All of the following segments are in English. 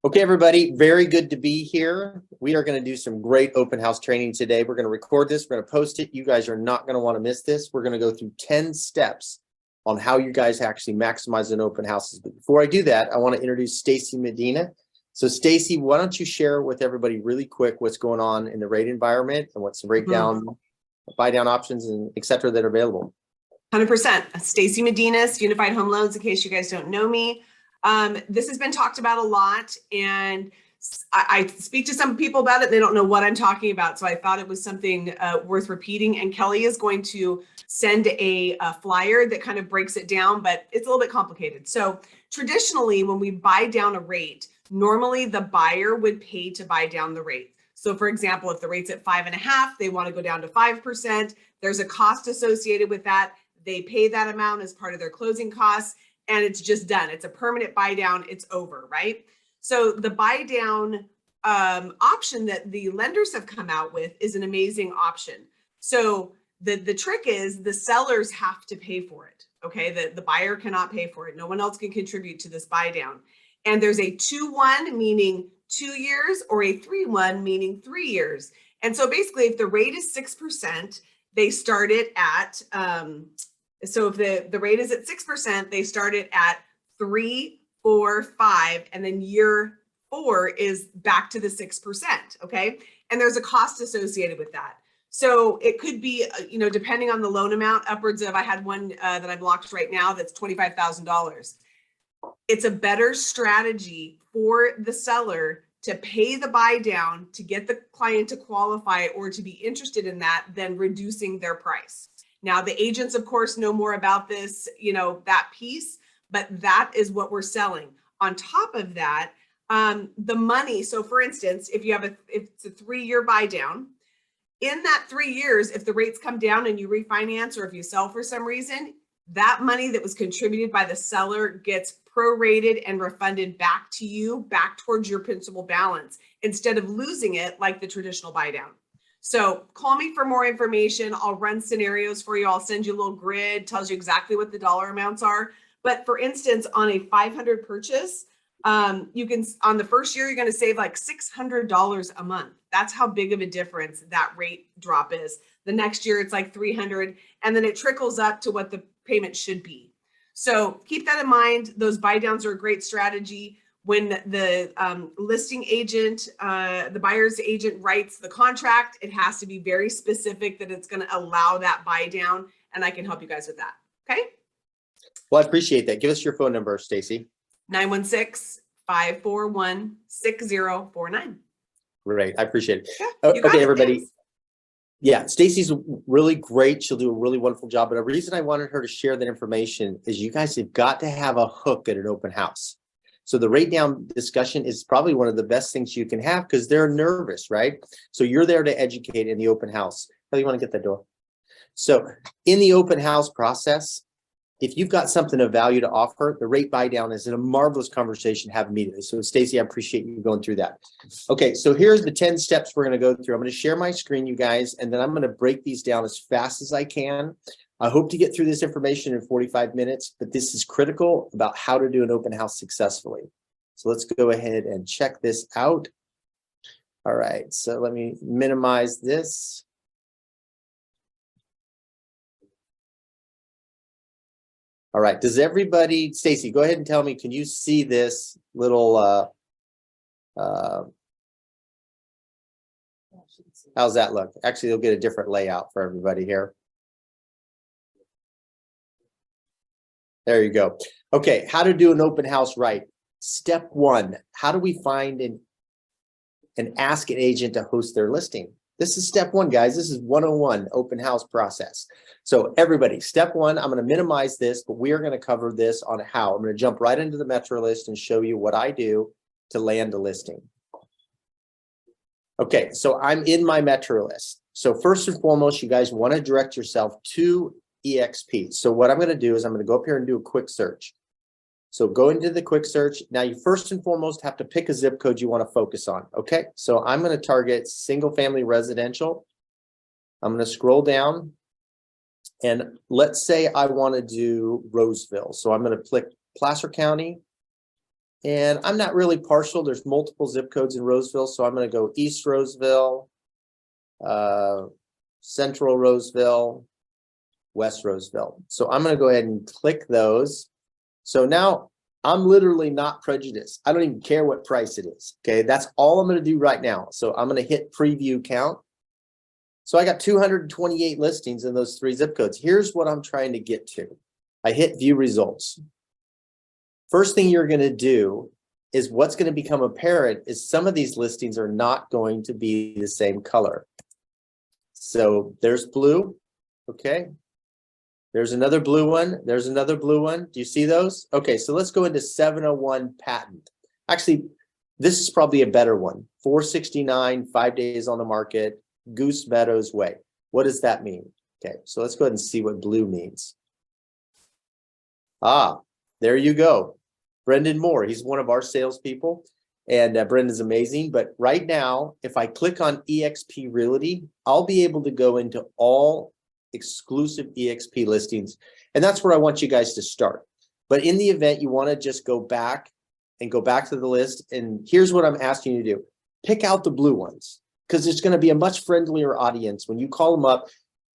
Okay, everybody, very good to be here. We are going to do some great open house training today. We're going to record this. We're going to post it. You guys are not going to want to miss this. We're going to go through 10 steps on how you guys actually maximize an open houses. But before I do that, I want to introduce Stacey Medina. So Stacey, why don't you share with everybody really quick what's going on in the rate environment and what's the breakdown, buy down options, and et cetera that are available. 100%. Stacey Medinas, Unified Home Loans, in case you guys don't know me. This has been talked about a lot, and I speak to some people about it. They don't know what I'm talking about, so I thought it was something worth repeating. And Kelly is going to send a flyer that kind of breaks it down, but it's a little bit complicated. So traditionally, when we buy down a rate, normally the buyer would pay to buy down the rate. So for example, if the rate's at 5.5, they want to go down to 5%. There's a cost associated with that. They pay that amount as part of their closing costs, and it's just done. It's a permanent buy down. It's over, right? So the buy down option that the lenders have come out with is an amazing option. So the trick is the sellers have to pay for it. Okay, the buyer cannot pay for it. No one else can contribute to this buy down. And there's a 2-1, meaning 2 years, or a 3-1, meaning 3 years. And so basically, if the rate is 6%, they start it at so if the rate is at 6%, they start it at 3, 4, 5, and then year 4 is back to the 6%. Okay, and there's a cost associated with that. So it could be, depending on the loan amount, upwards of, I had one that I blocked right now that's $25,000. It's a better strategy for the seller to pay the buy down to get the client to qualify or to be interested in that than reducing their price. Now, the agents, of course, know more about this, that piece, but that is what we're selling. On top of that, the money. So for instance, if it's a 3-year buy down, in that 3 years, if the rates come down and you refinance, or if you sell for some reason, that money that was contributed by the seller gets prorated and refunded back to you, back towards your principal balance, instead of losing it like the traditional buy down. So call me for more information. I'll run scenarios for you. I'll send you a little grid, tells you exactly what the dollar amounts are. But for instance, on a 500 purchase, you can, on the first year, you're going to save like $600 a month. That's how big of a difference that rate drop is. The next year, it's like 300, and then it trickles up to what the payment should be. So keep that in mind. Those buy downs are a great strategy. When the listing agent, the buyer's agent writes the contract, it has to be very specific that it's going to allow that buy down, and I can help you guys with that. Okay. Well, I appreciate that. Give us your phone number, Stacey. 916-541-6049. Great. I appreciate it. Yeah, okay, everybody. Thanks. Yeah, Stacey's really great. She'll do a really wonderful job. But the reason I wanted her to share that information is you guys have got to have a hook at an open house. So the rate down discussion is probably one of the best things you can have because they're nervous, right? So you're there to educate in the open house. How do you want to get that door? So in the open house process, if you've got something of value to offer, the rate buy down is a marvelous conversation to have immediately. So Stacey, I appreciate you going through that. Okay, so here's the 10 steps we're going to go through. I'm going to share my screen, you guys, and then I'm going to break these down as fast as I can. I hope to get through this information in 45 minutes, but this is critical about how to do an open house successfully. So let's go ahead and check this out. All right, so let me minimize this. All right, does everybody, Stacey, go ahead and tell me, can you see this little, how's that look? Actually, you'll get a different layout for everybody here. There you go. Okay, how to do an open house right. Step 1, how do we find and ask an agent to host their listing? This is step 1, guys. This is 101 open house process. So everybody, step 1, I'm going to minimize this, but we are going to cover this on how. I'm going to jump right into the Metro list and show you what I do to land a listing. Okay, so I'm in my Metro list. So first and foremost, you guys want to direct yourself to EXP. So what I'm going to do is I'm going to go up here and do a quick search. So go into the quick search. Now you first and foremost have to pick a zip code you want to focus on. Okay, so I'm going to target single family residential. I'm going to scroll down and let's say I want to do Roseville. So I'm going to click Placer County And I'm not really partial. There's multiple zip codes in Roseville. So I'm going to go East Roseville, Central Roseville, West Roseville. So I'm going to go ahead and click those. So now I'm literally not prejudiced. I don't even care what price it is. Okay, that's all I'm going to do right now. So I'm going to hit preview count. So I got 228 listings in those 3 zip codes. Here's what I'm trying to get to. I hit view results. First thing you're going to do is what's going to become apparent is some of these listings are not going to be the same color. So there's blue. Okay. There's another blue one. There's another blue one. Do you see those? Okay, so let's go into 701 patent. Actually, this is probably a better one. 469, 5 days on the market, Goose Meadows Way. What does that mean? Okay, so let's go ahead and see what blue means. Ah, there you go. Brendan Moore, he's one of our salespeople, and Brendan's amazing. But right now, if I click on eXp Realty, I'll be able to go into all exclusive eXp listings, and that's where I want you guys to start. But in the event you want to just go back to the list, and here's what I'm asking you to do: pick out the blue ones, because it's going to be a much friendlier audience when you call them up.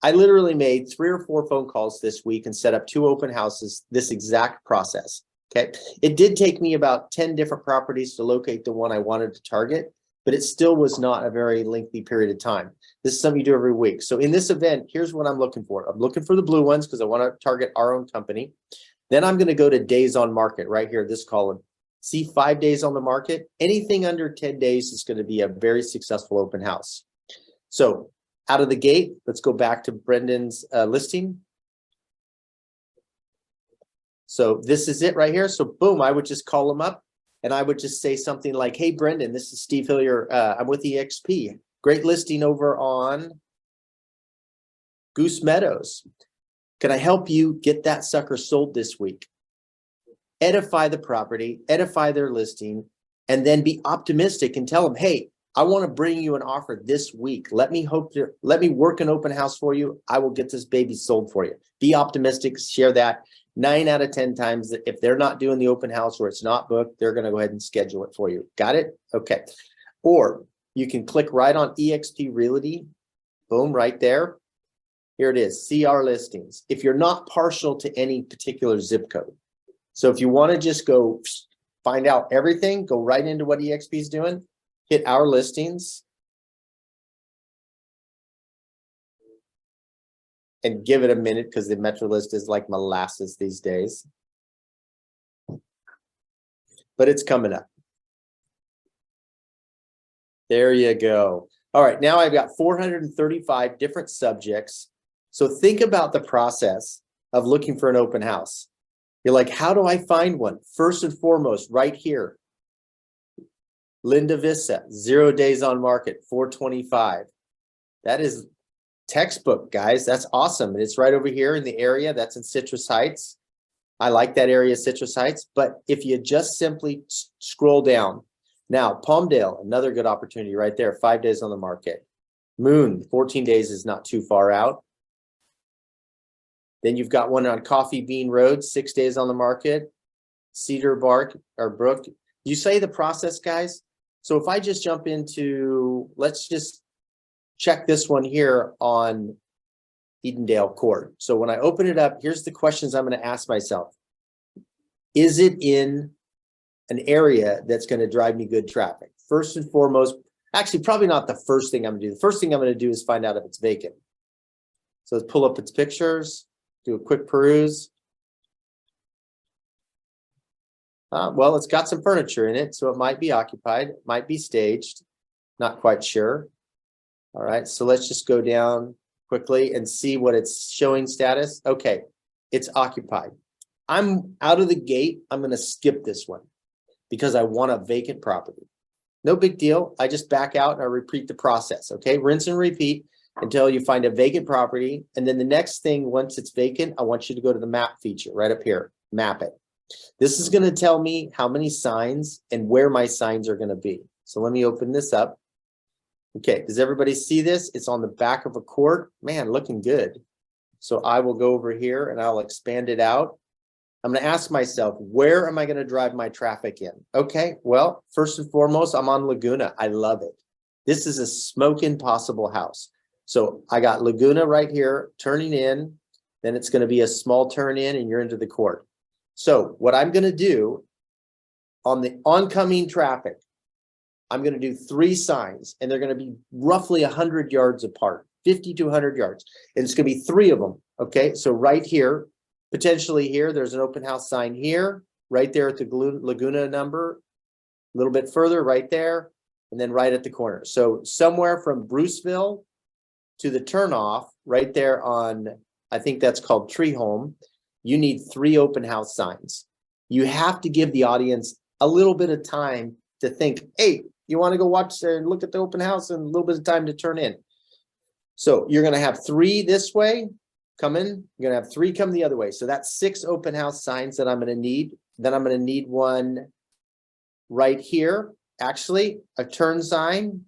I literally made 3 or 4 phone calls this week and set up 2 open houses, this exact process. Okay, it did take me about 10 different properties to locate the one I wanted to target, but it still was not a very lengthy period of time. This is something you do every week. So in this event, here's what I'm looking for. I'm looking for the blue ones because I want to target our own company. Then I'm going to go to days on market right here, this column. See 5 days on the market. Anything under 10 days is going to be a very successful open house. So out of the gate, let's go back to Brendan's listing. So this is it right here. So boom, I would just call him up and I would just say something like, hey, Brendan, this is Steve Hillier. I'm with eXp. Great listing over on Goose Meadows. Can I help you get that sucker sold this week? Edify the property, edify their listing, and then be optimistic and tell them, hey, I want to bring you an offer this week. Let me work an open house for you. I will get this baby sold for you. Be optimistic, share that. 9 out of 10 times, if they're not doing the open house or it's not booked, they're going to go ahead and schedule it for you. Got it? Okay. Or you can click right on eXp Realty. Boom, right there. Here it is. See our listings. If you're not partial to any particular zip code. So if you want to just go find out everything, go right into what eXp is doing, hit our listings. And give it a minute because the Metro list is like molasses these days. But it's coming up. There you go. All right, now I've got 435 different subjects. So think about the process of looking for an open house. You're like, how do I find one? First and foremost, right here. Linda Vista, 0 days on market, 425. That is textbook, guys. That's awesome. And it's right over here in the area. That's in Citrus Heights. I like that area, Citrus Heights. But if you just simply scroll down. Now, Palmdale, another good opportunity right there. 5 days on the market. Moon, 14 days is not too far out. Then you've got one on Coffee Bean Road, 6 days on the market. Cedar Bark or Brook. You say the process, guys. So if I just jump into, let's just check this one here on Edendale Court. So when I open it up, here's the questions I'm going to ask myself. Is it in an area that's going to drive me good traffic? First and foremost, actually probably not the first thing I'm going to do. The first thing I'm going to do is find out if it's vacant. So let's pull up its pictures, do a quick peruse. Well, it's got some furniture in it, so it might be occupied, might be staged, not quite sure. All right, so let's just go down quickly and see what it's showing status. Okay, it's occupied. I'm out of the gate. I'm going to skip this one because I want a vacant property. No big deal. I just back out and I repeat the process. Okay, rinse and repeat until you find a vacant property. And then the next thing, once it's vacant, I want you to go to the map feature right up here. Map it. This is going to tell me how many signs and where my signs are going to be. So let me open this up. Okay, does everybody see this? It's on the back of a court. Man, looking good. So I will go over here and I'll expand it out. I'm going to ask myself, where am I going to drive my traffic in? Okay, well, first and foremost, I'm on Laguna. I love it. This is a smoking possible house. So I got Laguna right here, turning in, then it's going to be a small turn in and you're into the court. So what I'm going to do on the oncoming traffic, I'm going to do 3 signs and they're going to be roughly 100 yards apart, 50 to 100 yards. And it's going to be 3 of them. Okay, so right here, potentially here, there's an open house sign here, right there at the Laguna number, a little bit further right there, and then right at the corner. So somewhere from Bruceville to the turnoff, right there on, I think that's called Tree Home, you need 3 open house signs. You have to give the audience a little bit of time to think, hey, you want to go watch and look at the open house, and a little bit of time to turn in. So you're going to have 3 this way come in, you're going to have 3 come the other way. So that's 6 open house signs that I'm going to need. Then I'm going to need one right here, actually a turn sign.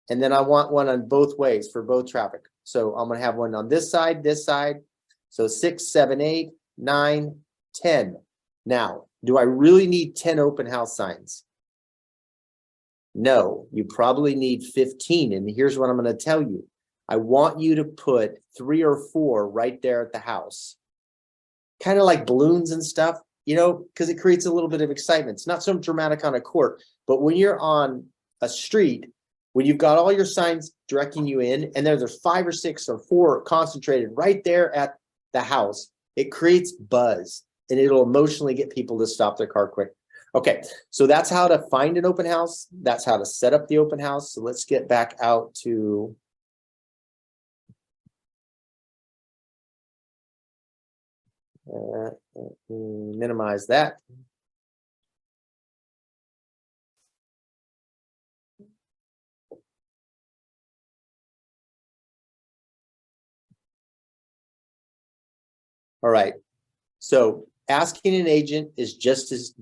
And then I want one on both ways for both traffic. So I'm going to have one on this side. So 6, 7, 8, 9, 10. Now, do I really need 10 open house signs? No, you probably need 15. And here's what I'm going to tell you. I want you to put 3 or 4 right there at the house. Kind of like balloons and stuff, you know, because it creates a little bit of excitement. It's not so dramatic on a court, but when you're on a street, when you've got all your signs directing you in, and there's 5 or 6 or 4 concentrated right there at the house, it creates buzz and it'll emotionally get people to stop their car quick. Okay, so that's how to find an open house. That's how to set up the open house. So let's get back out to minimize that. All right, so asking an agent is just as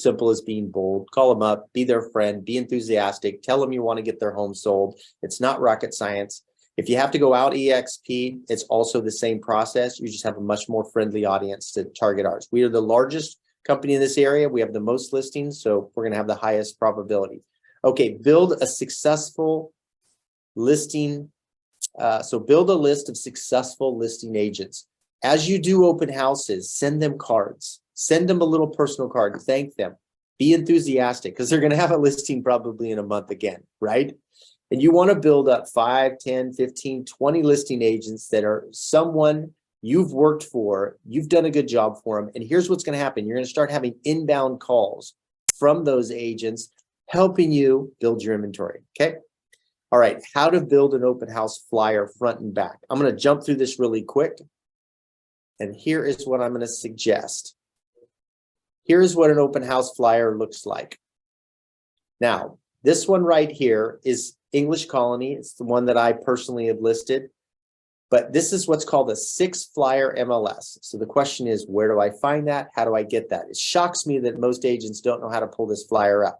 simple as being bold. Call them up, be their friend, be enthusiastic, tell them you want to get their home sold. It's not rocket science. If you have to go out EXP, it's also the same process. You just have a much more friendly audience to target ours. We are the largest company in this area. We have the most listings, so we're going to have the highest probability. Okay, build a successful listing. So build a list of successful listing agents. As you do open houses, send them cards. Send them a little personal card. Thank them. Be enthusiastic because they're going to have a listing probably in a month again, right? And you want to build up 5, 10, 15, 20 listing agents that are someone you've worked for, you've done a good job for them. And here's what's going to happen. You're going to start having inbound calls from those agents helping you build your inventory. Okay. All right. How to build an open house flyer front and back. I'm going to jump through this really quick. And here is what I'm going to suggest. Here's what an open house flyer looks like. Now, this one right here is English Colony. It's the one that I personally have listed. But this is what's called a 6 flyer MLS. So the question is, where do I find that? How do I get that? It shocks me that most agents don't know how to pull this flyer up.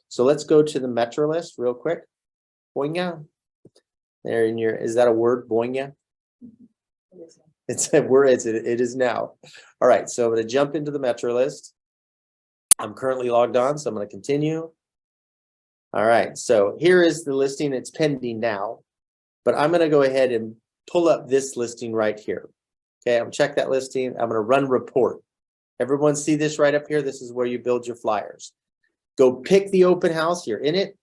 So let's go to the Metro list real quick. Boinga. There in your, is that a word? Boinga? It's a word. It is now. All right. So I'm going to jump into the Metro list. I'm currently logged on, so I'm going to continue. All right. So here is the listing. It's pending now, but I'm going to go ahead and pull up this listing right here. Okay. I'm check that listing. I'm going to run report. Everyone see this right up here? This is where you build your flyers. Go pick the open house. You're in it.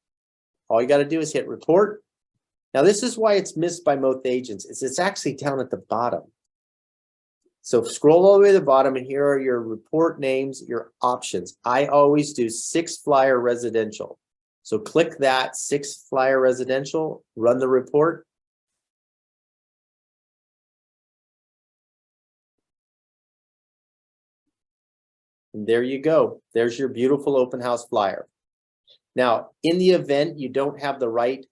All you got to do is hit report. Now, this is why it's missed by most agents. It's actually down at the bottom. So scroll all the way to the bottom, and here are your report names, your options. I always do 6 flyer residential. So click that 6 flyer residential, run the report. And there you go. There's your beautiful open house flyer. Now, in the event you don't have the right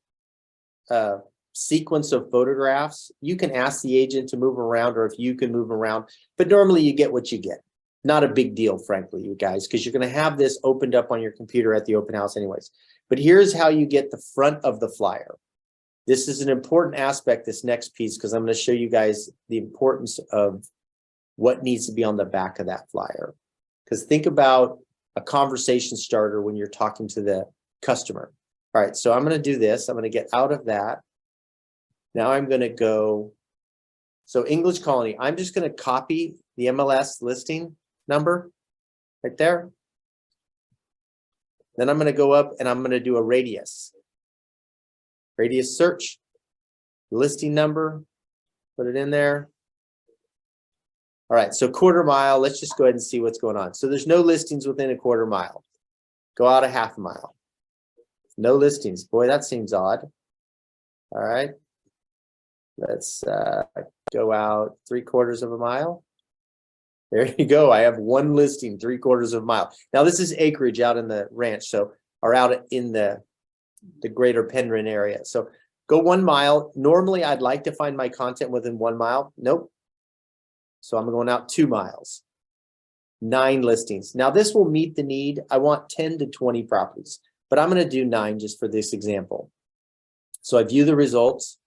sequence of photographs, you can ask the agent to move around, or if you can move around, but normally you get what you get. Not a big deal, frankly, you guys, because you're going to have this opened up on your computer at the open house anyways. But here's how you get the front of the flyer. This is an important aspect, this next piece, because I'm going to show you guys the importance of what needs to be on the back of that flyer. Because think about a conversation starter when you're talking to the customer. All right, so I'm going to do this. I'm going to get out of that. Now I'm going to go, so English Colony, I'm just going to copy the MLS listing number right there. Then I'm going to go up and I'm going to do a radius search, listing number, put it in there. All right, so quarter mile, let's just go ahead and see what's going on. So there's no listings within a quarter mile. Go out a half mile. No listings. Boy, that seems odd. All right. Let's go out 3/4 of a mile. There you go. I have one listing, 3/4 of a mile. Now this is acreage out in the ranch, so or out in the greater Penryn area. So go 1 mile. Normally I'd like to find my content within 1 mile. Nope. So I'm going out 2 miles. 9 listings. Now this will meet the need. I want 10 to 20 properties, but I'm going to do 9 just for this example. So I view the results.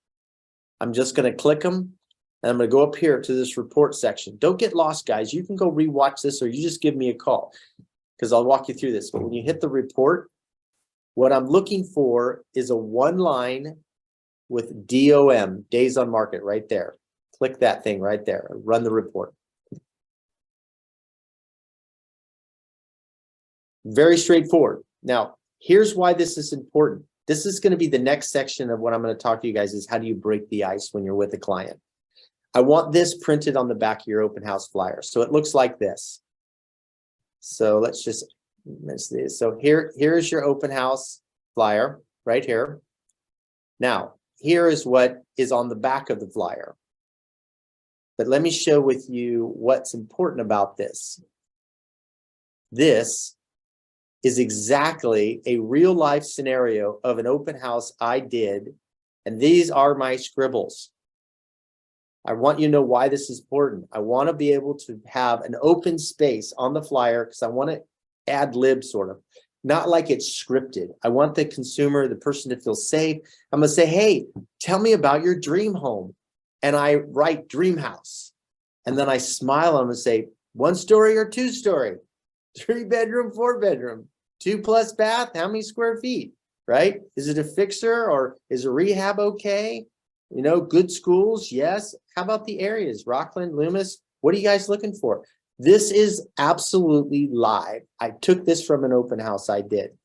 I'm just going to click them. And I'm going to go up here to this report section. Don't get lost, guys. You can go rewatch this or you just give me a call because I'll walk you through this. But when you hit the report, what I'm looking for is a 1 line with DOM, days on market, right there. Click that thing right there. Run the report. Very straightforward. Now, here's why this is important. This is going to be the next section of what I'm going to talk to you guys is how do you break the ice when you're with a client. I want this printed on the back of your open house flyer. So it looks like this. So let's just miss this. So here's your open house flyer right here. Now, here is what is on the back of the flyer. But let me show with you what's important about this. This is exactly a real life scenario of an open house I did. And these are my scribbles. I want you to know why this is important. I want to be able to have an open space on the flyer because I want to ad lib sort of, not like it's scripted. I want the consumer, the person to feel safe. I'm going to say, hey, tell me about your dream home. And I write dream house. And then I smile and say 1 story or 2 story, 3 bedroom, 4 bedroom, 2+ bath, how many square feet, right? Is it a fixer or is a rehab okay? You know, good schools, yes. How about the areas? Rockland, Loomis, what are you guys looking for? This is absolutely live. I took this from an open house I did.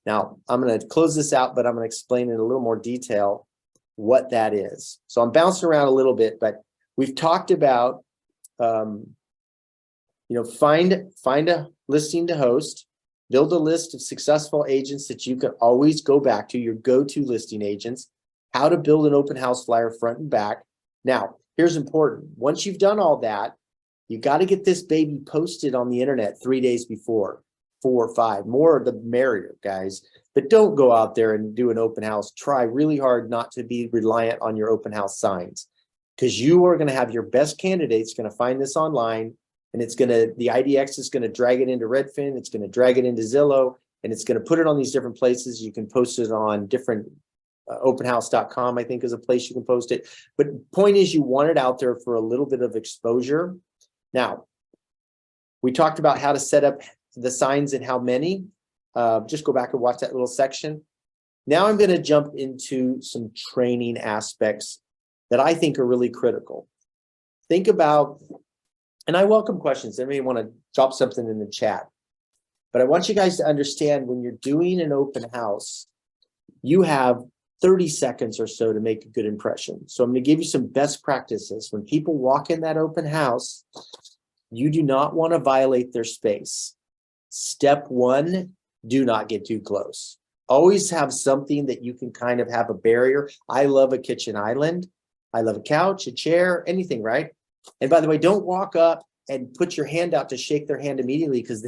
Now, I'm going to close this out, but I'm going to explain in a little more detail what that is. So I'm bouncing around a little bit, but we've talked about, find a listing to host, build a list of successful agents that you can always go back to, your go-to listing agents, how to build an open house flyer front and back. Now, here's important. Once you've done all that, you got to get this baby posted on the internet 3 days before, 4 or 5. More the merrier, guys. But don't go out there and do an open house. Try really hard not to be reliant on your open house signs because you are going to have your best candidates going to find this online and it's going to, the IDX is going to drag it into Redfin. It's going to drag it into Zillow and it's going to put it on these different places. You can post it on different openhouse.com, I think is a place you can post it. But point is you want it out there for a little bit of exposure. Now, we talked about how to set up the signs and how many. Just go back and watch that little section. Now I'm going to jump into some training aspects that I think are really critical. Think about, and I welcome questions. They may want to drop something in the chat. But I want you guys to understand when you're doing an open house, you have 30 seconds or so to make a good impression. So I'm going to give you some best practices. When people walk in that open house, you do not want to violate their space. Step 1, do not get too close. Always have something that you can kind of have a barrier. I love a kitchen island. I love a couch, a chair, anything, right? And by the way, don't walk up and put your hand out to shake their hand immediately because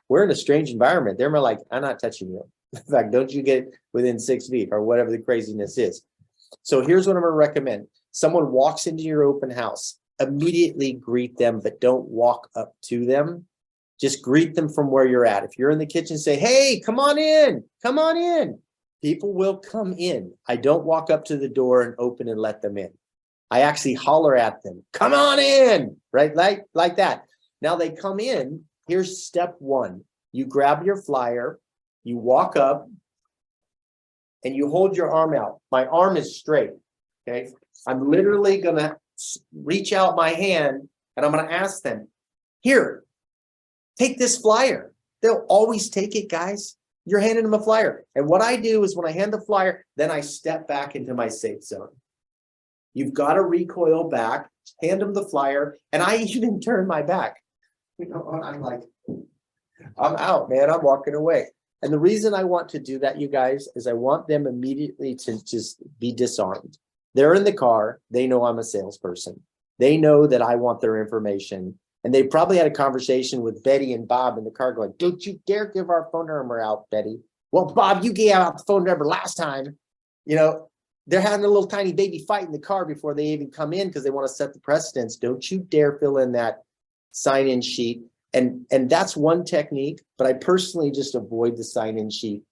we're in a strange environment. They're more like, I'm not touching you. In fact, don't you get within 6 feet or whatever the craziness is. So here's what I'm going to recommend. Someone walks into your open house, immediately greet them, but don't walk up to them. Just greet them from where you're at. If you're in the kitchen, say, hey, come on in, come on in. People will come in. I don't walk up to the door and open and let them in. I actually holler at them, come on in, right? Like that. Now they come in. Here's step one. You grab your flyer, you walk up, and you hold your arm out. My arm is straight, okay? I'm literally gonna reach out my hand and I'm gonna ask them, here, take this flyer. They'll always take it, guys. You're handing them a flyer. And what I do is when I hand the flyer, then I step back into my safe zone. You've got to recoil back, hand them the flyer, and I even turn my back. I'm like, I'm out, man. I'm walking away. And the reason I want to do that, you guys, is I want them immediately to just be disarmed. They're in the car. They know I'm a salesperson. They know that I want their information. And they probably had a conversation with Betty and Bob in the car going, don't you dare give our phone number out, Betty. Well, Bob, you gave out the phone number last time. You know, they're having a little tiny baby fight in the car before they even come in because they want to set the precedence. Don't you dare fill in that sign-in sheet. And that's one technique, but I personally just avoid the sign-in sheet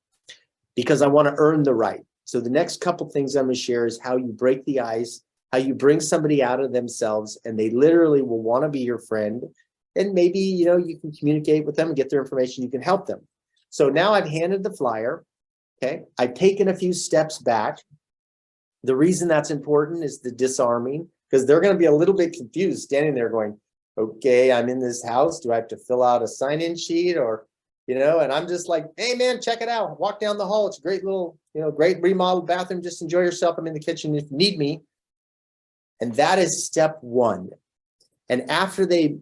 because I want to earn the right. So the next couple things I'm going to share is how you break the ice, how you bring somebody out of themselves, and they literally will want to be your friend. And maybe, you know, you can communicate with them and get their information. You can help them. So now I've handed the flyer. Okay. I've taken a few steps back. The reason that's important is the disarming, because they're going to be a little bit confused standing there going, okay, I'm in this house. Do I have to fill out a sign-in sheet or, you know, and I'm just like, hey man, check it out. Walk down the hall. It's a great little, you know, great remodeled bathroom. Just enjoy yourself. I'm in the kitchen if you need me. And that is step one. And after they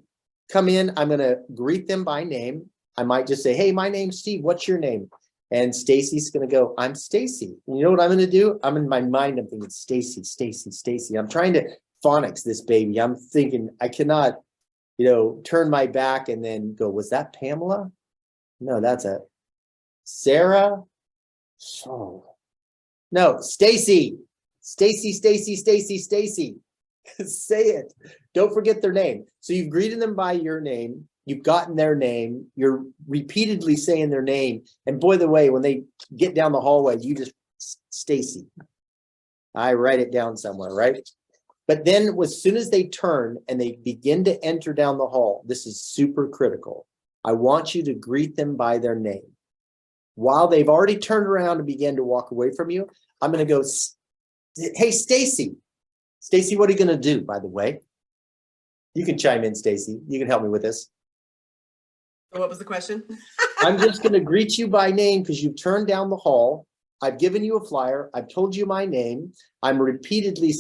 come in, I'm going to greet them by name. I might just say, hey, my name's Steve. What's your name? And Stacy's going to go, I'm Stacy. You know what I'm going to do? I'm in my mind. I'm thinking, Stacy, Stacy, Stacy. I'm trying to phonics this baby. I'm thinking I cannot, you know, turn my back and then go, was that Pamela? No, that's a Sarah. Oh, no, Stacy, Stacy, Stacy, Stacy, Stacy. Say it. Don't forget their name. So you've greeted them by your name. You've gotten their name. You're repeatedly saying their name. And boy, the way, when they get down the hallway, you just, Stacy. I write it down somewhere, right? But then as soon as they turn and they begin to enter down the hall, this is super critical. I want you to greet them by their name. While they've already turned around and began to walk away from you, I'm going to go, hey, Stacy. Stacy, what are you going to do, by the way? You can chime in, Stacy. You can help me with this. What was the question? I'm just going to greet you by name because you've turned down the hall. I've given you a flyer. I've told you my name. I'm repeatedly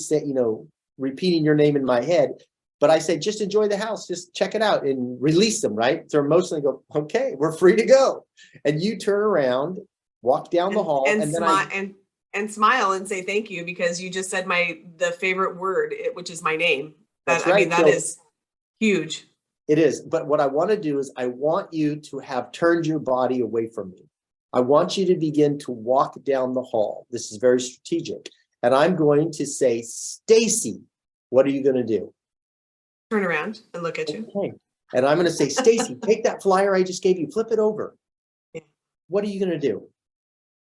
repeating your name in my head. But I say, just enjoy the house. Just check it out and release them, right? So emotionally go, okay, we're free to go. And you turn around, walk down the hall. And then and smile and say thank you because you just said the favorite word, which is my name. That's right. I mean, that is huge. It is. But what I want to do is I want you to have turned your body away from me. I want you to begin to walk down the hall. This is very strategic. And I'm going to say, Stacy, what are you going to do? Turn around and look at you. Okay. And I'm going to say, Stacy, take that flyer I just gave you, flip it over. Yeah. What are you going to do?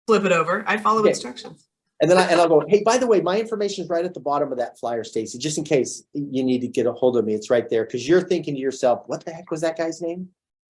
Flip it over. I follow instructions. And then I'll go, hey, by the way, my information is right at the bottom of that flyer, Stacy, just in case you need to get a hold of me. It's right there. Because you're thinking to yourself, what the heck was that guy's name?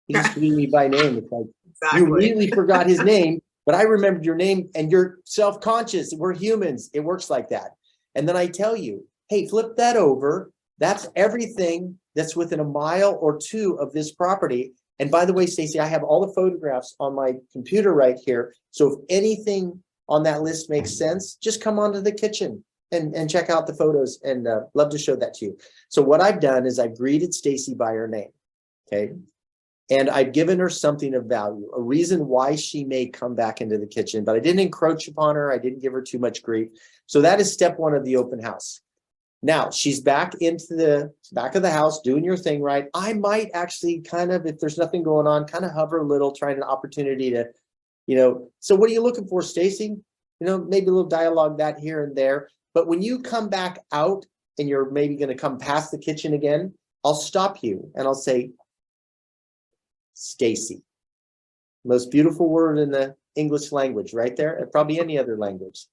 He just greeted me by name. It's like, exactly. You immediately forgot his name, but I remembered your name and you're self-conscious. We're humans. It works like that. And then I tell you, hey, flip that over. That's everything that's within a mile or two of this property. And by the way, Stacy, I have all the photographs on my computer right here. So if anything on that list makes sense, just come onto the kitchen and check out the photos and love to show that to you. So what I've done is I've greeted Stacy by her name, okay? And I've given her something of value, a reason why she may come back into the kitchen, but I didn't encroach upon her. I didn't give her too much grief. So that is step one of the open house. Now she's back into the back of the house doing your thing, right? I might actually kind of, if there's nothing going on, kind of hover a little, trying an opportunity to, you know, so what are you looking for, Stacy? You know, maybe a little dialogue that here and there. But when you come back out and you're maybe going to come past the kitchen again, I'll stop you and I'll say, Stacy. Most beautiful word in the English language right there, and probably any other language.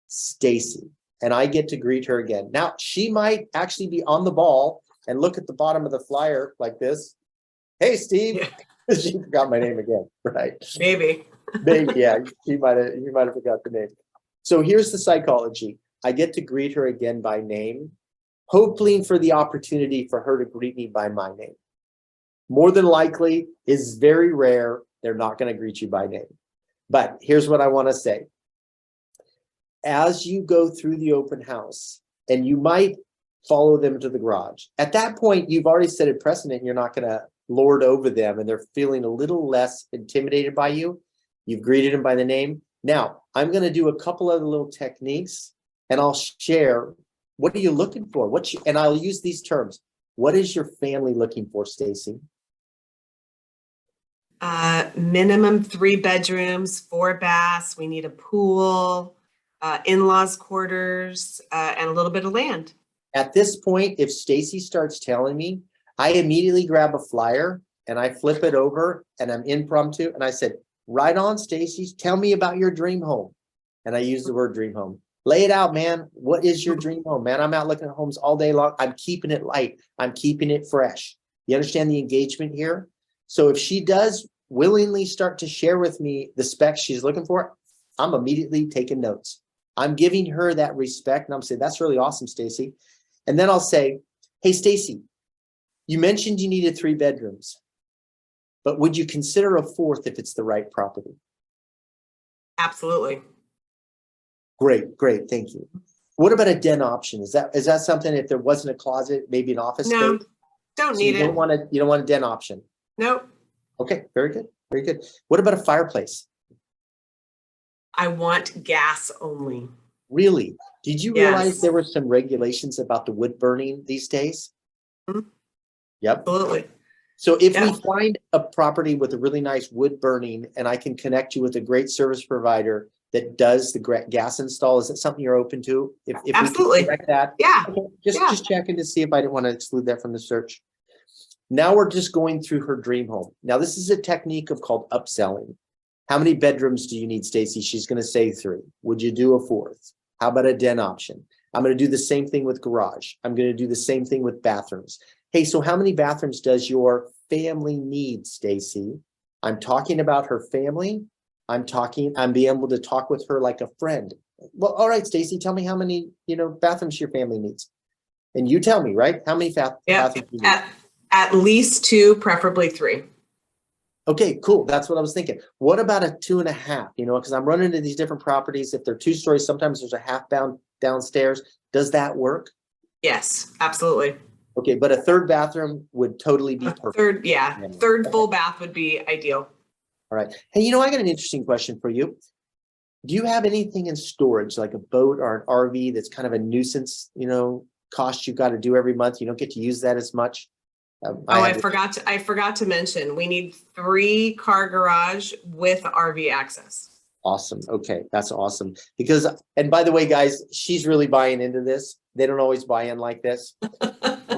Stacy. and I get to greet her again. Now, she might actually be on the ball and look at the bottom of the flyer like this. Hey, Steve. Yeah. She forgot my name again, right? Maybe. Maybe, yeah, you might have forgot the name. So here's the psychology. I get to greet her again by name, hoping for the opportunity for her to greet me by my name. More than likely, is very rare, they're not going to greet you by name. But here's what I want to say. As you go through the open house, and you might follow them to the garage, at that point, you've already set a precedent. You're not going to lord over them, and they're feeling a little less intimidated by you. You've greeted them by the name. Now, I'm going to do a couple other little techniques, and I'll share, what are you looking for? And I'll use these terms. What is your family looking for, Stacey? Minimum 3 bedrooms, 4 baths. We need a pool, in-laws quarters, and a little bit of land. At this point, if Stacey starts telling me, I immediately grab a flyer and I flip it over, and I'm impromptu, and I said, right on, Stacey, tell me about your dream home. And I use the word dream home. Lay it out, man. What is your dream home, man? I'm out looking at homes all day long. I'm keeping it light. I'm keeping it fresh. You understand the engagement here? So if she does willingly start to share with me the specs she's looking for, I'm immediately taking notes. I'm giving her that respect, and I'm saying, that's really awesome, Stacey. And then I'll say, hey, Stacey, you mentioned you needed 3 bedrooms, but would you consider a 4th if it's the right property? Absolutely. Great, great, thank you. What about a den option? Is that something, if there wasn't a closet, maybe an office No, space? don't So need you it. you don't want a den option. Nope. Okay, very good, very good. What about a fireplace? I want gas only. Really? Did you Yes. realize there were some regulations about the wood burning these days? Mhm. Yep. Absolutely. So if we Yeah. find a property with a really nice wood burning, and I can connect you with a great service provider that does the gas install, is it something you're open to? If Absolutely. we can correct that? Yeah. Okay, just Yeah. just checking to see if I didn't want to exclude that from the search. Now we're just going through her dream home. Now this is a technique called upselling. How many bedrooms do you need, Stacey? She's going to say 3. Would you do a 4th? How about a den option? I'm going to do the same thing with garage. I'm going to do the same thing with bathrooms. Hey, so how many bathrooms does your family need, Stacey? I'm talking about her family. I'm being able to talk with her like a friend. Well, all right, Stacey, tell me how many, bathrooms your family needs. And you tell me, right? How many bathrooms you need? At least 2, preferably 3. Okay, cool. That's what I was thinking. What about a 2.5? Because I'm running into these different properties. If they're 2 stories, sometimes there's a half bound downstairs. Does that work? Yes, absolutely. Okay, but a 3rd bathroom would totally be perfect. Third full bath would be ideal. All right. Hey, I got an interesting question for you. Do you have anything in storage, like a boat or an RV that's kind of a nuisance, cost you got to do every month? You don't get to use that as much. I forgot to mention, we need 3-car garage with RV access. Awesome. Okay, that's awesome. Because, and by the way, guys, she's really buying into this. They don't always buy in like this.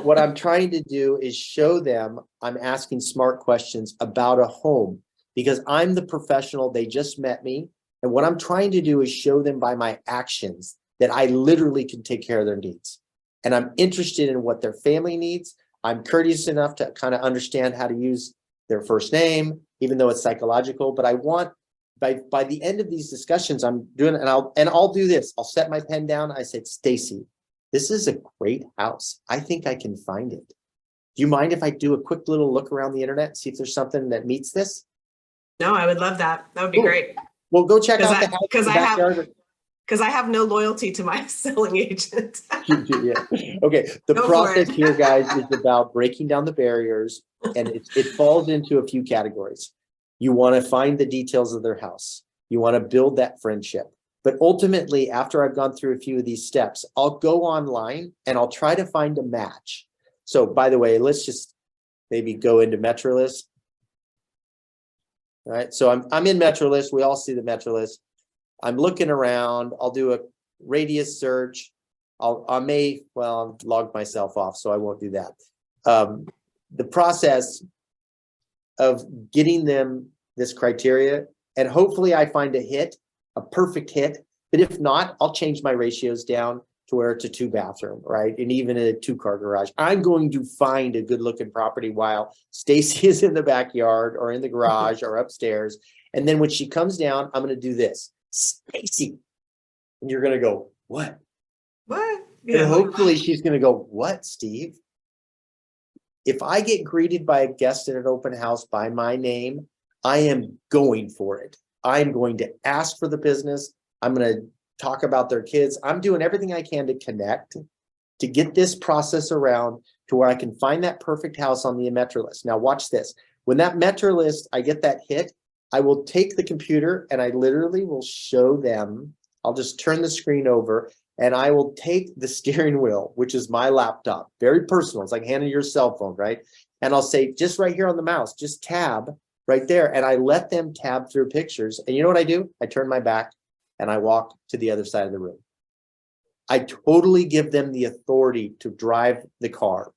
What I'm trying to do is show them I'm asking smart questions about a home, because I'm the professional. They just met me. And what I'm trying to do is show them by my actions that I literally can take care of their needs. And I'm interested in what their family needs. I'm courteous enough to kind of understand how to use their first name, even though it's psychological. But I want, by the end of these discussions, I'm doing, and I'll do this. I'll set my pen down. I said, Stacey, this is a great house. I think I can find it. Do you mind if I do a quick little look around the internet and see if there's something that meets this? No, I would love that. That would be Cool. great. Well, go check out the house. Because I have no loyalty to my selling agent. Yeah. Okay. The process here, guys, is about breaking down the barriers, and it falls into a few categories. You want to find the details of their house. You want to build that friendship. But ultimately, after I've gone through a few of these steps, I'll go online and I'll try to find a match. So by the way, let's just maybe go into MetroList. All right. So I'm in MetroList. We all see the MetroList. I'm looking around. I'll do a radius search. I'll log myself off, so I won't do that. The process of getting them this criteria, and hopefully I find a perfect hit, But if not, I'll change my ratios down to where it's a 2-bathroom, right? And even a 2-car garage. I'm going to find a good looking property while Stacey is in the backyard or in the garage or upstairs. And then when she comes down, I'm going to do this, Stacey. And you're going to go, what? What? And hopefully she's going to go, what, Steve? If I get greeted by a guest at an open house by my name, I am going for it. I'm going to ask for the business. I'm going to talk about their kids. I'm doing everything I can to connect, to get this process around to where I can find that perfect house on the Metro list. Now watch this. When that Metro list, I get that hit, I will take the computer and I literally will show them. I'll just turn the screen over and I will take the steering wheel, which is my laptop, very personal. It's like handing your cell phone, right? And I'll say, just right here on the mouse, just tab right there. And I let them tab through pictures. And you know what I do? I turn my back and I walk to the other side of the room. I totally give them the authority to drive the car.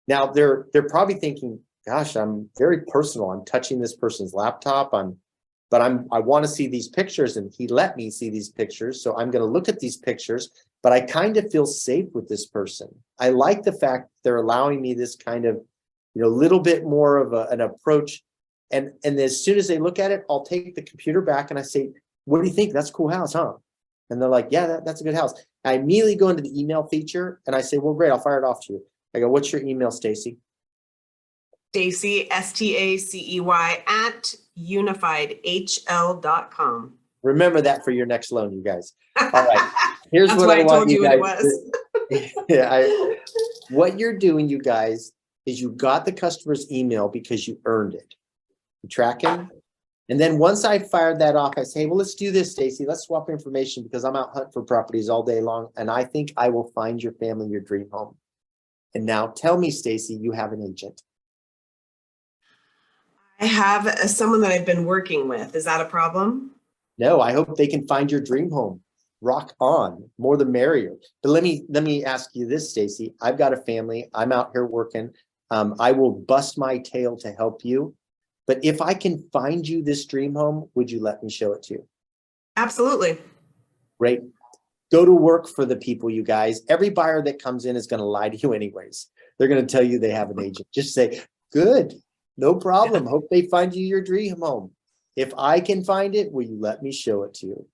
Now they're probably thinking, gosh, I'm very personal. I'm touching this person's laptop. I want to see these pictures and he let me see these pictures. So I'm going to look at these pictures, but I kind of feel safe with this person. I like the fact they're allowing me this kind of, little bit more of an approach. And as soon as they look at it, I'll take the computer back and I say, what do you think? That's a cool house, huh? And they're like, yeah, that's a good house. I immediately go into the email feature and I say, well, great, I'll fire it off to you. I go, what's your email, Stacey? Stacey, STACEY at unifiedhl.com. Remember that for your next loan, you guys. All right. Here's That's what why I I want told you you guys. what it was. Yeah, what you're doing, you guys, is you got the customer's email because you earned it. You tracking? And then once I fired that off, I say, hey, well, let's do this, Stacey. Let's swap information because I'm out hunting for properties all day long. And I think I will find your family your dream home. And now tell me, Stacey, you have an agent. I have someone that I've been working with. Is that a problem? No, I hope they can find your dream home. Rock on, more the merrier. But let me ask you this, Stacey. I've got a family. I'm out here working. I will bust my tail to help you. But if I can find you this dream home, would you let me show it to you? Absolutely. Great. Go to work for the people, you guys. Every buyer that comes in is going to lie to you anyways. They're going to tell you they have an agent. Just say, good, no problem. Yeah. Hope they find you your dream home. If I can find it, will you let me show it to you?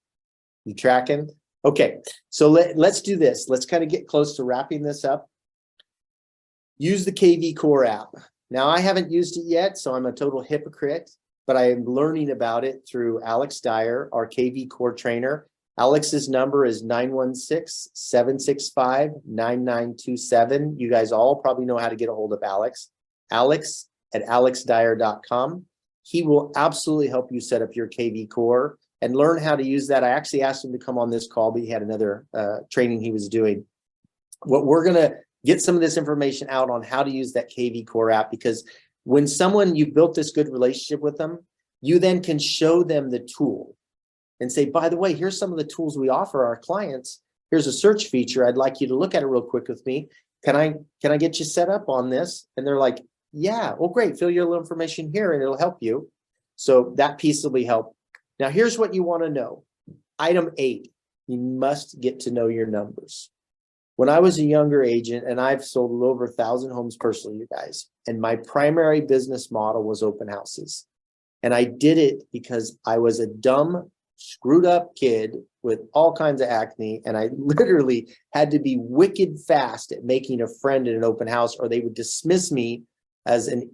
You tracking? Okay, so let's do this. Let's kind of get close to wrapping this up. Use the KV Core app. Now, I haven't used it yet, so I'm a total hypocrite, but I am learning about it through Alex Dyer, our KV Core trainer. Alex's number is 916-765-9927. You guys all probably know how to get a hold of Alex. Alex at alexdyer.com. He will absolutely help you set up your KV Core and learn how to use that. I actually asked him to come on this call, but he had another training he was doing. What we're going to get some of this information out on how to use that KV Core app, because when you've built this good relationship with them, you then can show them the tool and say, by the way, here's some of the tools we offer our clients. Here's a search feature. I'd like you to look at it real quick with me. Can I get you set up on this? And they're like, yeah, well, great. Fill your little information here and it'll help you. So that piece will be helped. Now, here's what you want to know. Item 8, you must get to know your numbers. When I was a younger agent, and I've sold over 1,000 homes personally, you guys, and my primary business model was open houses. And I did it because I was a dumb, screwed up kid with all kinds of acne. And I literally had to be wicked fast at making a friend in an open house, or they would dismiss me as an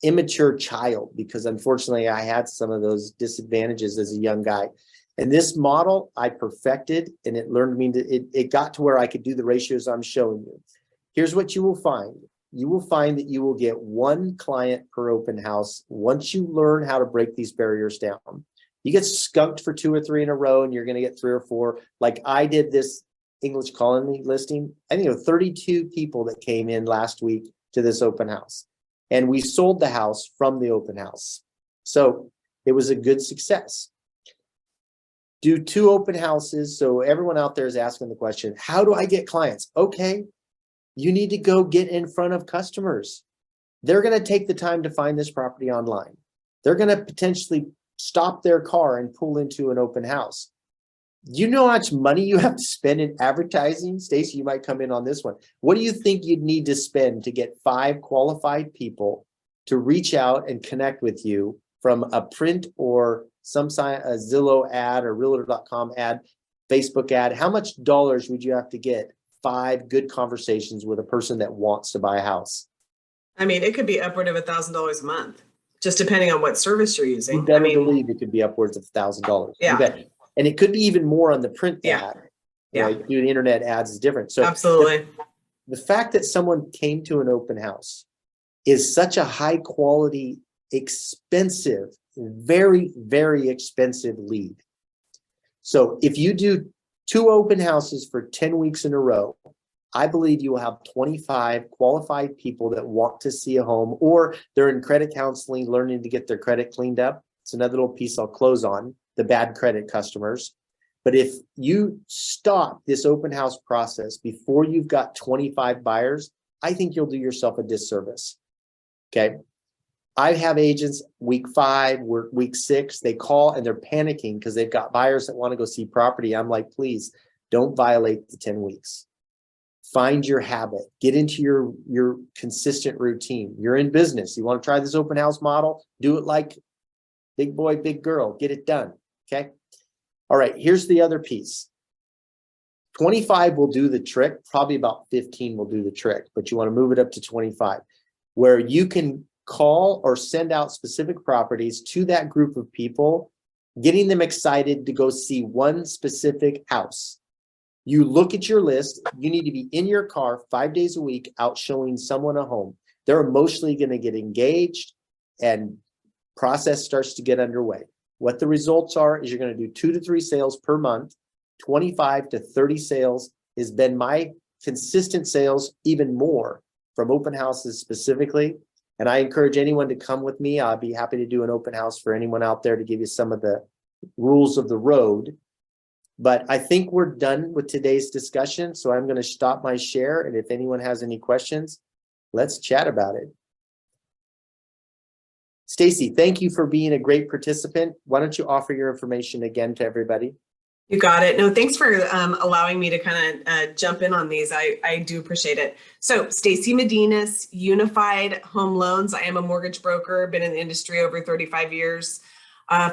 immature child, because unfortunately I had some of those disadvantages as a young guy. And this model I perfected, and it learned me it got to where I could do the ratios I'm showing you. Here's what you will find. You will find that you will get 1 client per open house once you learn how to break these barriers down. You get skunked for 2 or 3 in a row, and you're going to get 3 or 4. Like I did this English colony listing. I think 32 people that came in last week to this open house. And we sold the house from the open house. So it was a good success. Do 2 open houses. So everyone out there is asking the question, how do I get clients? Okay, you need to go get in front of customers. They're going to take the time to find this property online. They're going to potentially stop their car and pull into an open house. You know how much money you have to spend in advertising? Stacey, you might come in on this one. What do you think you'd need to spend to get 5 qualified people to reach out and connect with you from a print or some sign, a Zillow ad or realtor.com ad, Facebook ad? How much dollars would you have to get 5 good conversations with a person that wants to buy a house? I mean, it could be upward of $1,000 a month, just depending on what service you're using. You better believe it could be upwards of $1,000. Yeah. You bet. And it could be even more on the print Yeah. ad. Yeah. Right? Doing internet ads is different. So absolutely. The fact that someone came to an open house is such a high quality, expensive, very, very expensive lead. So if you do 2 open houses for 10 weeks in a row, I believe you will have 25 qualified people that want to see a home, or they're in credit counseling, learning to get their credit cleaned up. It's another little piece I'll close on, the bad credit customers. But if you stop this open house process before you've got 25 buyers, I think you'll do yourself a disservice. Okay. I have agents week 5, week 6, they call and they're panicking because they've got buyers that want to go see property. I'm like, please don't violate the 10 weeks. Find your habit, get into your consistent routine. You're in business. You want to try this open house model? Do it like big boy, big girl, get it done. Okay. All right. Here's the other piece. 25 will do the trick. Probably about 15 will do the trick, but you want to move it up to 25 where you can call or send out specific properties to that group of people, getting them excited to go see one specific house. You look at your list, you need to be in your car 5 days a week out showing someone a home. They're emotionally going to get engaged and process starts to get underway. What the results are is you're going to do 2 to 3 sales per month. 25 to 30 sales has been my consistent sales, even more from open houses specifically. And I encourage anyone to come with me. I'll be happy to do an open house for anyone out there to give you some of the rules of the road. But I think we're done with today's discussion. So I'm going to stop my share. And if anyone has any questions, let's chat about it. Stacey, thank you for being a great participant. Why don't you offer your information again to everybody? You got it. No, thanks for allowing me to kind of jump in on these. I do appreciate it. So Stacey Medinas, Unified Home Loans. I am a mortgage broker, been in the industry over 35 years.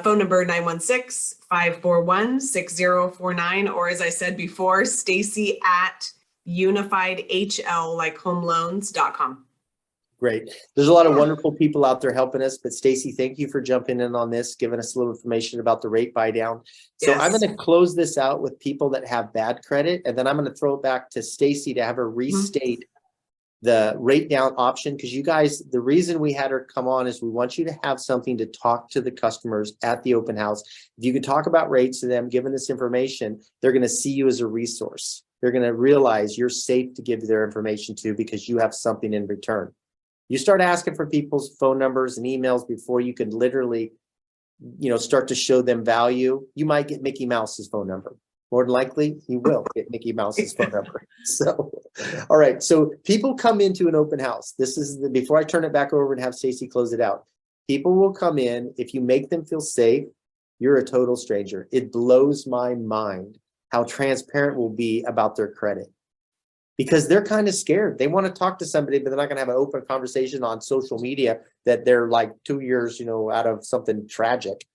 Phone number 916-541-6049. Or as I said before, Stacey at unifiedhl, like homeloans.com. Great. There's a lot of wonderful people out there helping us, but Stacey, thank you for jumping in on this, giving us a little information about the rate buy down. So yes. I'm going to close this out with people that have bad credit, and then I'm going to throw it back to Stacey to have her restate the rate down option. Because you guys, the reason we had her come on is we want you to have something to talk to the customers at the open house. If you can talk about rates to them, given this information, they're going to see you as a resource. They're going to realize you're safe to give their information to because you have something in return. You start asking for people's phone numbers and emails before you can literally, start to show them value. You might get Mickey Mouse's phone number. More than likely, you will get Mickey Mouse's phone number. So, all right. So people come into an open house. This is before I turn it back over and have Stacey close it out. People will come in. If you make them feel safe, you're a total stranger. It blows my mind how transparent we'll be about their credit. Because they're kind of scared. They want to talk to somebody, but they're not going to have an open conversation on social media that they're like 2 years, out of something tragic.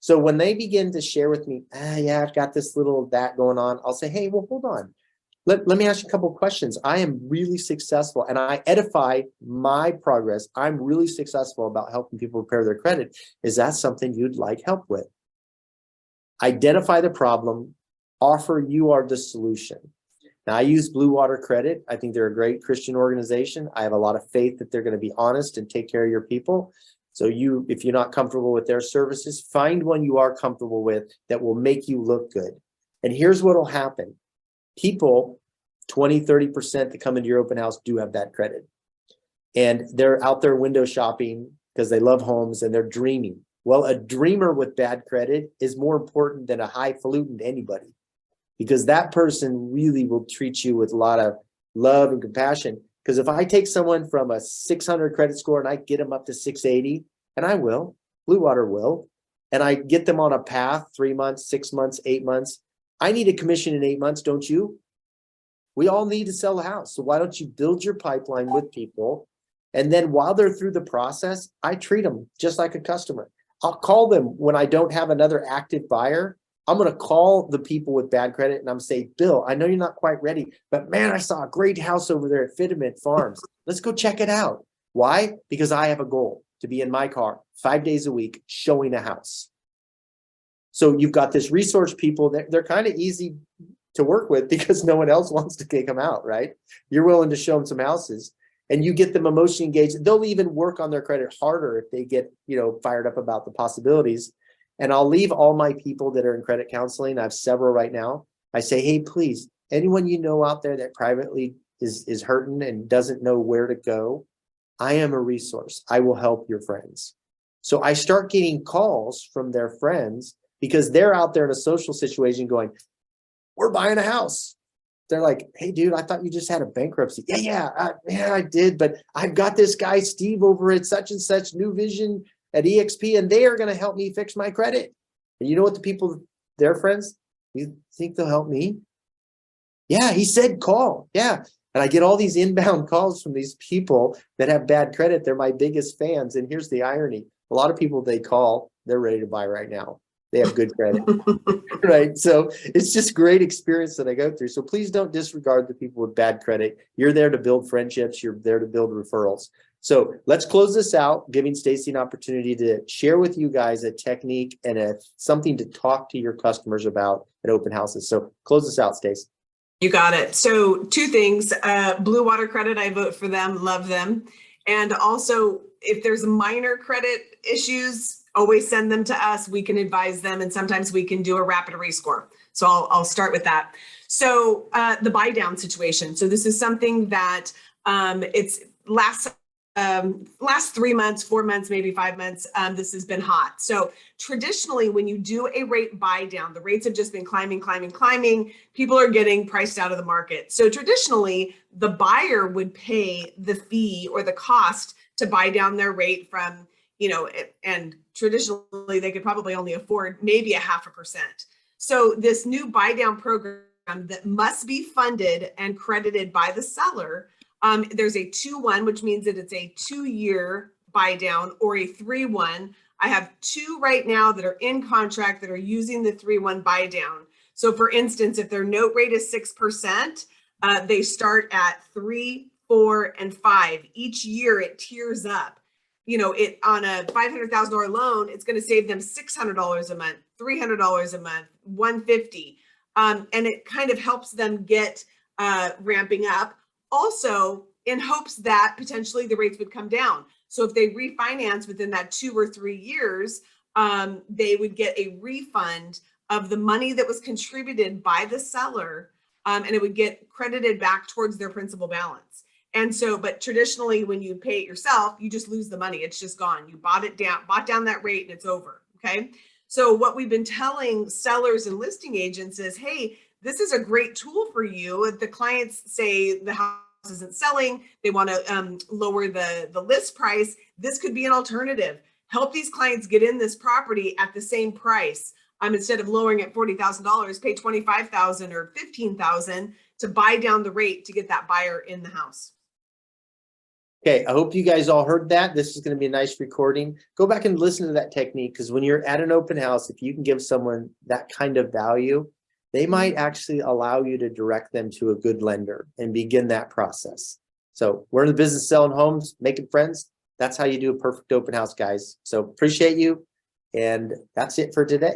So when they begin to share with me, yeah, I've got this little that going on, I'll say, hey, well, hold on. Let me ask you a couple of questions. I am really successful and I edify my progress. I'm really successful about helping people repair their credit. Is that something you'd like help with? Identify the problem, offer you are the solution. Now, I use Blue Water Credit. I think they're a great Christian organization. I have a lot of faith that they're going to be honest and take care of your people. So if you're not comfortable with their services, find one you are comfortable with that will make you look good. And here's what will happen. People, 20, 30% that come into your open house do have bad credit. And they're out there window shopping because they love homes and they're dreaming. Well, a dreamer with bad credit is more important than a highfalutin to anybody. Because that person really will treat you with a lot of love and compassion. Because if I take someone from a 600 credit score and I get them up to 680, and I will, Blue Water will, and I get them on a path, 3 months, 6 months, 8 months, I need a commission in 8 months, don't you? We all need to sell a house. So why don't you build your pipeline with people? And then while they're through the process, I treat them just like a customer. I'll call them when I don't have another active buyer. I'm going to call the people with bad credit and I'm say, Bill, I know you're not quite ready, but man, I saw a great house over there at Fitterman Farms. Let's go check it out. Why? Because I have a goal to be in my car 5 days a week showing a house. So you've got this resource people that they're kind of easy to work with because no one else wants to kick them out, right? You're willing to show them some houses and you get them emotionally engaged. They'll even work on their credit harder if they get, fired up about the possibilities. And I'll leave all my people that are in credit counseling. I have several right now. I say, hey, please, anyone you know out there that privately is hurting and doesn't know where to go, I am a resource. I will help your friends. So I start getting calls from their friends because they're out there in a social situation going, we're buying a house. They're like, hey, dude, I thought you just had a bankruptcy. Yeah, I did. But I've got this guy, Steve, over at such and such New Vision at EXP, and they are going to help me fix my credit. And you know what the people, their friends, you think they'll help me? Yeah, he said call. Yeah. And I get all these inbound calls from these people that have bad credit. They're my biggest fans. And here's the irony. A lot of people they call, they're ready to buy right now. They have good credit, right? So it's just great experience that I go through. So please don't disregard the people with bad credit. You're there to build friendships. You're there to build referrals. So let's close this out, giving Stacey an opportunity to share with you guys a technique and something to talk to your customers about at open houses. So close this out, Stacey. You got it. So 2 things, Blue Water Credit, I vote for them, love them. And also if there's minor credit issues, always send them to us. We can advise them. And sometimes we can do a rapid rescore. So I'll start with that. So the buy down situation. So this is something that it's last 3 months, 4 months, maybe 5 months, this has been hot. So traditionally, when you do a rate buy down, the rates have just been climbing. People are getting priced out of the market. So traditionally, the buyer would pay the fee or the cost to buy down their rate from, and traditionally they could probably only afford maybe 0.5%. So this new buy down program that must be funded and credited by the seller, there's a 2-1, which means that it's a 2-year buy down, or a 3-1. I have 2 right now that are in contract that are using the 3-1 buy down. So for instance, if their note rate is 6%, they start at 3, 4, and 5. Each year it tiers up. It on a $500,000 loan, it's going to save them $600 a month, $300 a month, $150, and it kind of helps them get ramping up. Also, in hopes that potentially the rates would come down. So if they refinance within that 2 or 3 years, they would get a refund of the money that was contributed by the seller, and it would get credited back towards their principal balance. And so, but traditionally, when you pay it yourself, you just lose the money. It's just gone. You bought down that rate, and it's over. Okay. So what we've been telling sellers and listing agents is, hey, this is a great tool for you. If the clients say the house isn't selling, they want to lower the list price, this could be an alternative. Help these clients get in this property at the same price. Instead of lowering it $40,000, pay $25,000 or $15,000 to buy down the rate to get that buyer in the house. Okay, I hope you guys all heard that. This is going to be a nice recording. Go back and listen to that technique, because when you're at an open house, if you can give someone that kind of value, they might actually allow you to direct them to a good lender and begin that process. So we're in the business of selling homes, making friends. That's how you do a perfect open house, guys. So appreciate you. And that's it for today.